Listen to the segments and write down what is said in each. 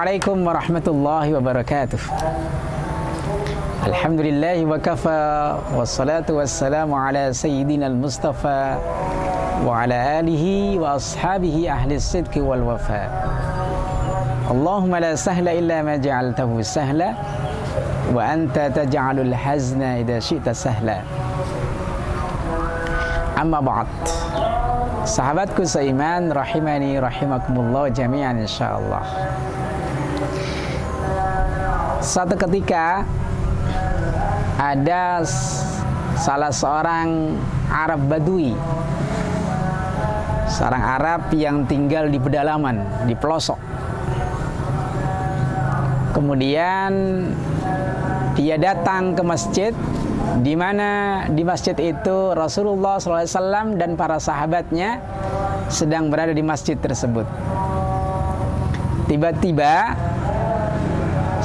Assalamualaikum warahmatullahi wabarakatuh. Alhamdulillah wa kafa, wassalatu wassalamu ala sayyidina al-Mustafa wa ala alihi wa ashabihi ahli sidqi wal wafa. Allahumma la sahla illa ma ja'altahu sahla wa anta taj'alul hazna idza syi'ta sahla. Amma ba'd. Sahabatku seiman rahimani rahimakumullah jami'an insyaallah. Suatu ketika ada salah seorang Arab Badui, seorang Arab yang tinggal di pedalaman, di pelosok. Kemudian dia datang ke masjid, di mana di masjid itu Rasulullah SAW dan para sahabatnya sedang berada di masjid tersebut. Tiba-tiba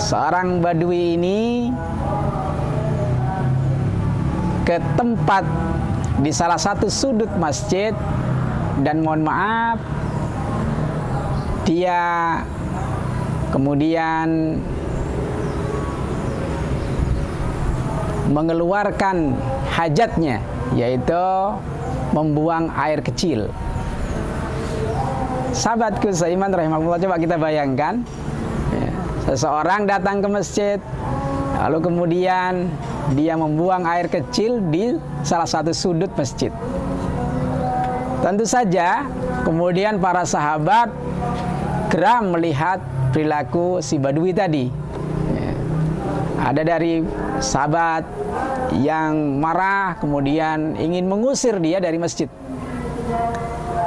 seorang Badui ini ke tempat di salah satu sudut masjid, dan mohon maaf, dia kemudian mengeluarkan hajatnya, yaitu membuang air kecil. Sahabatku seiman rahimahullah, coba kita bayangkan, seseorang datang ke masjid, lalu kemudian dia membuang air kecil di salah satu sudut masjid. Tentu saja kemudian para sahabat geram melihat perilaku si Badui tadi. Ada dari sahabat yang marah, kemudian ingin mengusir dia dari masjid.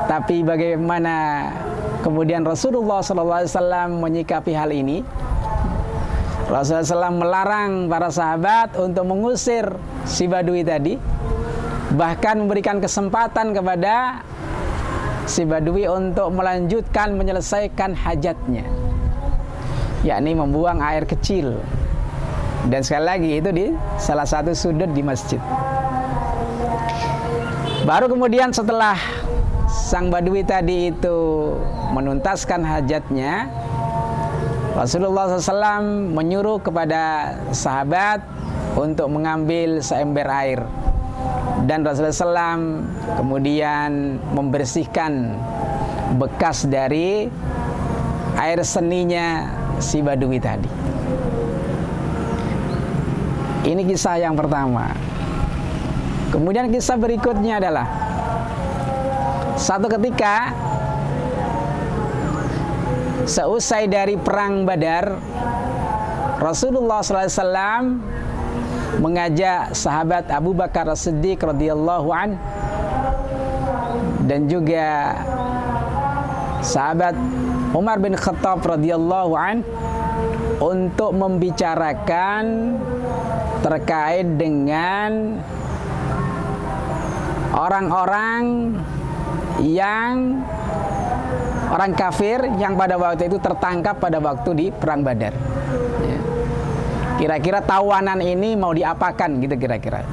Tapi bagaimana kemudian Rasulullah SAW menyikapi hal ini? Rasulullah SAW melarang para sahabat untuk mengusir si Badui tadi, bahkan memberikan kesempatan kepada si Badui untuk melanjutkan menyelesaikan hajatnya, yakni membuang air kecil. Dan sekali lagi itu di salah satu sudut di masjid. Baru kemudian setelah sang Badui tadi itu menuntaskan hajatnya, Rasulullah SAW menyuruh kepada sahabat untuk mengambil seember air, dan Rasulullah SAW kemudian membersihkan bekas dari air seninya si Badui tadi. Ini kisah yang pertama. Kemudian kisah berikutnya adalah satu ketika seusai dari perang Badar, Rasulullah SAW mengajak sahabat Abu Bakar As-Siddiq radhiyallahu an dan juga sahabat Umar bin Khattab radhiyallahu an untuk membicarakan terkait dengan orang-orang yang orang kafir yang pada waktu itu tertangkap pada waktu di perang Badar. Kira-kira tawanan ini mau diapakan gitu kira-kira.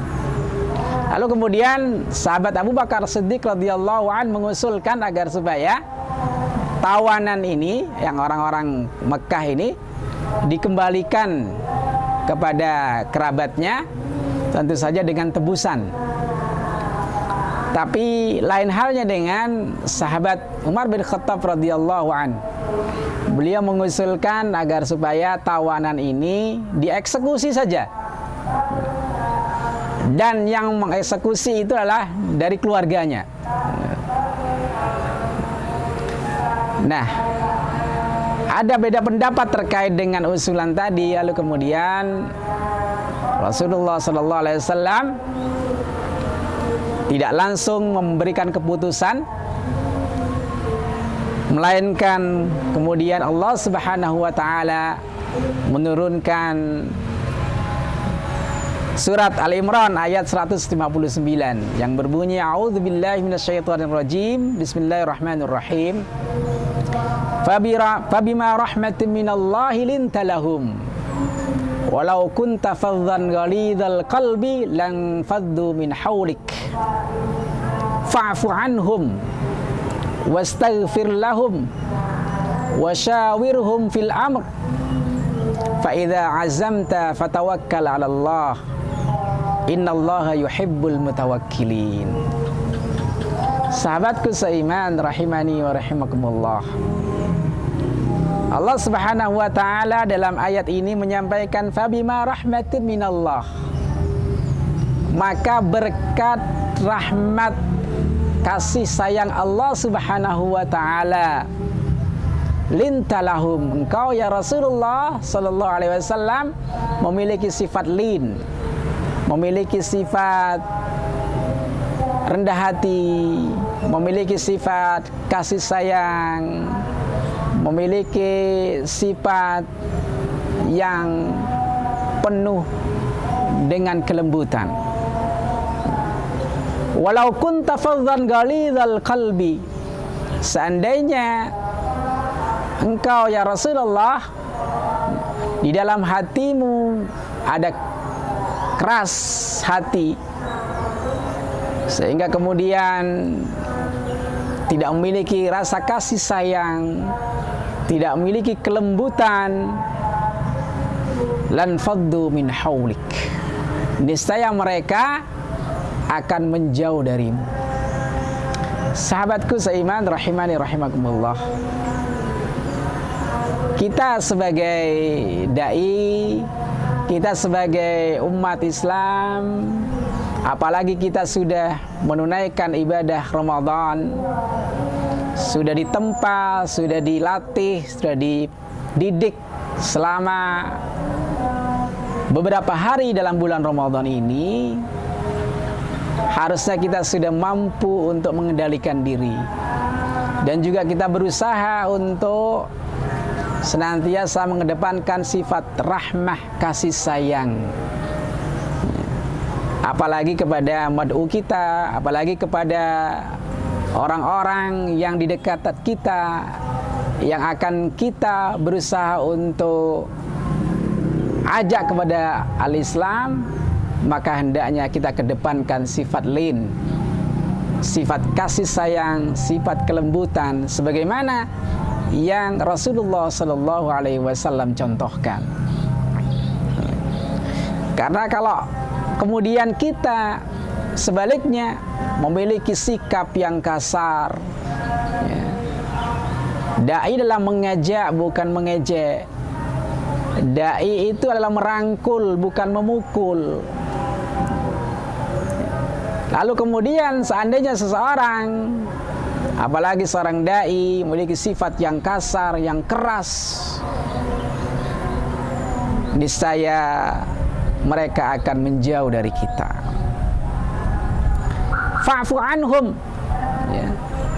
Lalu kemudian sahabat Abu Bakar Siddiq radhiyallahu an mengusulkan agar supaya tawanan ini yang orang-orang Mekah ini dikembalikan kepada kerabatnya, tentu saja dengan tebusan. Tapi lain halnya dengan sahabat Umar bin Khattab radhiyallahu an. Beliau mengusulkan agar supaya tawanan ini dieksekusi saja, dan yang mengeksekusi itu adalah dari keluarganya. Nah, ada beda pendapat terkait dengan usulan tadi. Lalu kemudian Rasulullah SAW tidak langsung memberikan keputusan, melainkan kemudian Allah Subhanahu wa taala menurunkan surat Al-Imran ayat 159 yang berbunyi a'udzubillahi minasyaitonirrajim, bismillahirrahmanirrahim, fabima rahmatin minallahi linta lahum walau kunta faddan ghalidhal qalbi lan faddu min hawlik fa'fu anhum wastaghfir lahum Wasyawirhum fil amr. Fa idza azamta fatawakkal 'ala Allah. Innallaha yuhibbul mutawakkilin. Sahabatku seiman rahimani wa rahimakumullah. Allah Subhanahu wa taala dalam ayat ini menyampaikan fabima rahmatin minallah. Maka berkat rahmat kasih sayang Allah Subhanahu wa taala lintalahum, engkau ya Rasulullah sallallahu alaihi wasallam memiliki sifat lin, memiliki sifat rendah hati, memiliki sifat kasih sayang, memiliki sifat yang penuh dengan kelembutan. Walau kunta faddan ghalidhal qalbi, seandainya engkau ya Rasulullah di dalam hatimu ada keras hati, sehingga kemudian tidak memiliki rasa kasih sayang, tidak memiliki kelembutan, lan faddu min haulik, niscaya mereka akan menjauh darimu. Sahabatku seiman rahimani rahimakumullah, kita sebagai dai, kita sebagai umat Islam, apalagi kita sudah menunaikan ibadah Ramadan, sudah ditempa, sudah dilatih, sudah dididik selama beberapa hari dalam bulan Ramadan ini, harusnya kita sudah mampu untuk mengendalikan diri, dan juga kita berusaha untuk senantiasa mengedepankan sifat rahmah kasih sayang, apalagi kepada mad'u kita, apalagi kepada orang-orang yang di dekat kita, yang akan kita berusaha untuk ajak kepada al-Islam. Maka hendaknya kita kedepankan sifat lin, sifat kasih sayang, sifat kelembutan, sebagaimana yang Rasulullah Sallallahu Alaihi Wasallam contohkan. Karena kalau kemudian kita sebaliknya memiliki sikap yang kasar, ya, dai dalam mengajak bukan mengejek, dai itu adalah merangkul bukan memukul. Lalu kemudian seandainya seseorang, apalagi seorang dai, memiliki sifat yang kasar, yang keras, niscaya mereka akan menjauh dari kita. Fa'fu anhum, ya.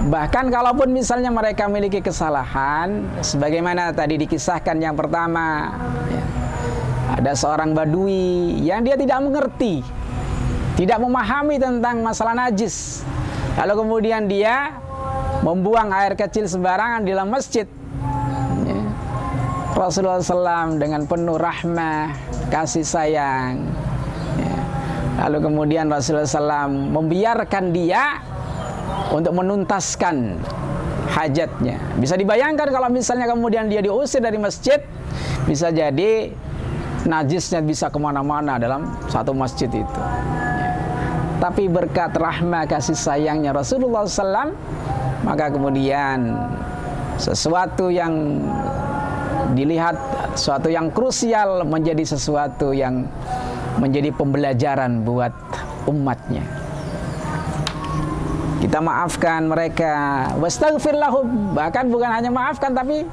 Bahkan kalaupun misalnya mereka memiliki kesalahan, sebagaimana tadi dikisahkan yang pertama, ya, ada seorang badui yang dia tidak mengerti, tidak memahami tentang masalah najis, lalu kemudian dia membuang air kecil sembarangan di dalam masjid, ya. Rasulullah SAW dengan penuh rahmah kasih sayang, ya. Lalu kemudian Rasulullah SAW membiarkan dia untuk menuntaskan hajatnya. Bisa dibayangkan kalau misalnya kemudian dia diusir dari masjid, bisa jadi najisnya bisa kemana-mana dalam satu masjid itu. Tapi berkat rahmah kasih sayangnya Rasulullah SAW, maka kemudian sesuatu yang dilihat, sesuatu yang krusial menjadi sesuatu yang menjadi pembelajaran buat umatnya. Kita maafkan mereka, wastaghfir lahum, bahkan bukan hanya maafkan tapi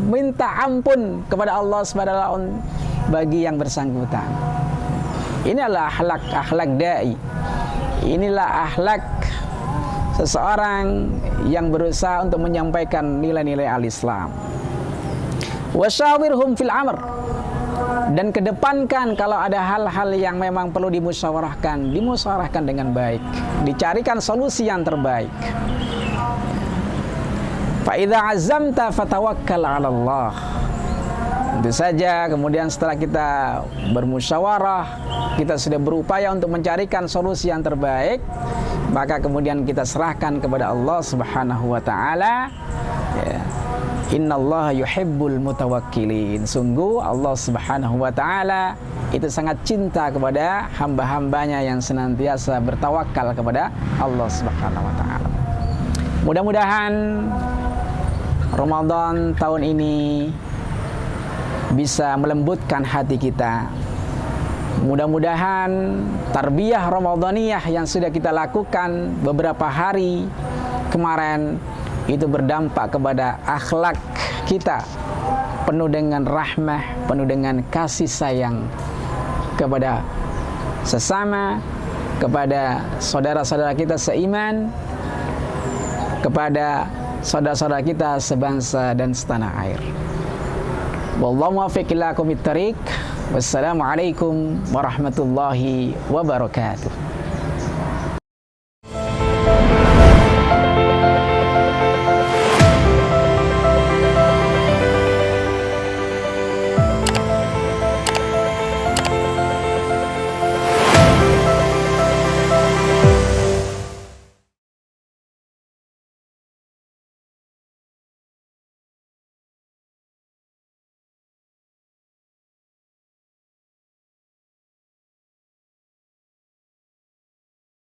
minta ampun kepada Allah Subhanahu wa taala bagi yang bersangkutan. Inilah akhlak dai. Inilah akhlak seseorang yang berusaha untuk menyampaikan nilai-nilai al-Islam. Wasyawirhum fil amr, dan kedepankan kalau ada hal-hal yang memang perlu dimusyawarahkan dengan baik, dicarikan solusi yang terbaik. Fa idza azamta fatawakkal 'ala Allah. Tentu saja kemudian setelah kita bermusyawarah, kita sudah berupaya untuk mencarikan solusi yang terbaik, maka kemudian kita serahkan kepada Allah Subhanahu wa taala, ya. Innallaha yuhibbul mutawakkilin. Sungguh Allah Subhanahu wa taala itu sangat cinta kepada hamba-hambanya yang senantiasa bertawakal kepada Allah Subhanahu wa taala. Mudah-mudahan Ramadan tahun ini bisa melembutkan hati kita. Mudah-mudahan tarbiyah Ramadaniyah yang sudah kita lakukan beberapa hari kemarin itu berdampak kepada akhlak kita, penuh dengan rahmah, penuh dengan kasih sayang kepada sesama, kepada saudara-saudara kita seiman, kepada saudara-saudara kita sebangsa dan setanah air. Wallahu muwaffiq ila aqwamit thariq. Wassalamualaikum warahmatullahi wabarakatuh.